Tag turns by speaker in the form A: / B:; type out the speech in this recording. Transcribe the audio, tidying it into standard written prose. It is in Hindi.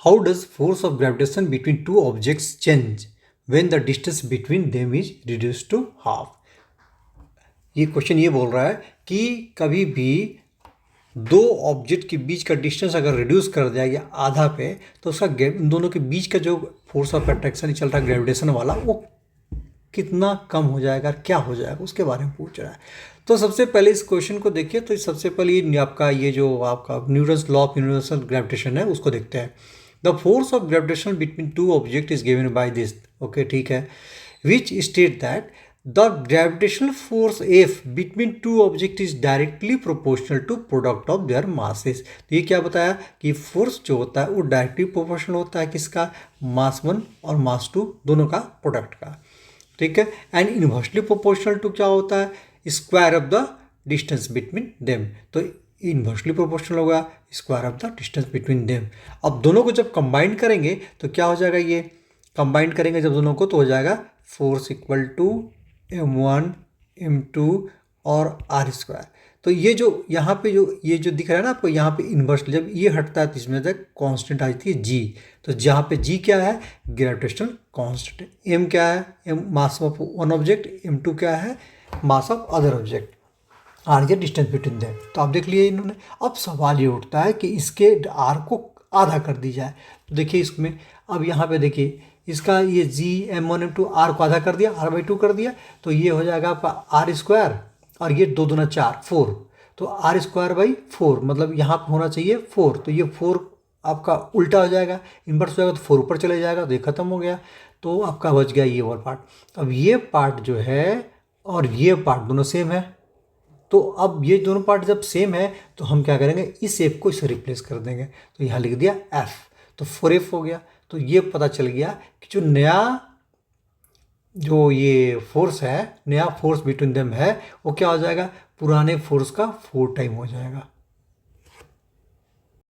A: How does force of gravitation between two objects change when the distance between them is reduce to half. ये क्वेश्चन ये बोल रहा है कि कभी भी दो ऑब्जेक्ट के बीच का डिस्टेंस अगर रिड्यूस कर दिया गया आधा पे, तो उसका इन दोनों के बीच का जो फोर्स ऑफ अट्रैक्शन चल रहा है ग्रेविटेशन वाला, वो कितना कम हो जाएगा, क्या हो जाएगा, उसके बारे में पूछ रहा है। तो सबसे पहले इस क्वेश्चन को देखिए। तो सबसे पहले ये आपका ये जो आपका Newton's law of universal gravitation है उसको देखते हैं। The force of gravitation between two object is given by this, okay ठीक है, which state that the gravitational force F between two object is directly proportional to product of their masses. तो ये क्या बताया कि फोर्स जो होता है वो डायरेक्टली प्रोपोर्शनल होता है किसका, मास 1 और मास 2 दोनों का प्रोडक्ट का, ठीक है। एंड इनवर्सली प्रोपोर्शनल टू क्या होता है, square of the distance between them. तो इनवर्सली प्रोपोर्शनल होगा square of the distance between them. अब दोनों को जब कंबाइन करेंगे तो क्या हो जाएगा, ये कंबाइन करेंगे जब दोनों को तो हो जाएगा force equal to m1 m2 और आर स्क्वायर। तो ये जो यहाँ पे जो ये जो दिख रहा है ना आपको, यहाँ पे इन्वर्स जब ये हटता है तो इसमें तक कांस्टेंट आई थी जी। तो जहाँ पे जी क्या है, ग्रेविटेशनल कांस्टेंट। एम क्या है, M mass of one object, m2 क्या है, mass of other object, R ये डिस्टेंस बिटवीन देम। तो आप देख लिए इन्होंने। अब सवाल ये उठता है कि इसके आर को आधा कर दी जाए। तो देखिए इसमें अब यहाँ पे देखिए इसका ये जी m1 m2 आर को आधा कर दिया, r/2 कर दिया, तो ये हो जाएगा आपका आर स्क्वायर और ये 2 दूना 4 4, तो आर स्क्वायर बाई 4, मतलब यहाँ पर होना चाहिए 4, तो ये 4 आपका उल्टा हो जाएगा, इन्वर्स हो जाएगा, तो 4 ऊपर चले जाएगा, तो ये खत्म हो गया। तो आपका बच गया ये वाला पार्ट। अब ये पार्ट जो है और ये पार्ट दोनों सेम है, तो अब ये दोनों पार्ट जब सेम है तो हम क्या करेंगे, इस एफ को इससे रिप्लेस कर देंगे। तो यहाँ लिख दिया एफ, तो 4f हो गया। तो ये पता चल गया कि जो नया जो ये फोर्स है, नया फोर्स बिटवीन देम है, वो क्या हो जाएगा, पुराने फोर्स का 4 टाइम हो जाएगा।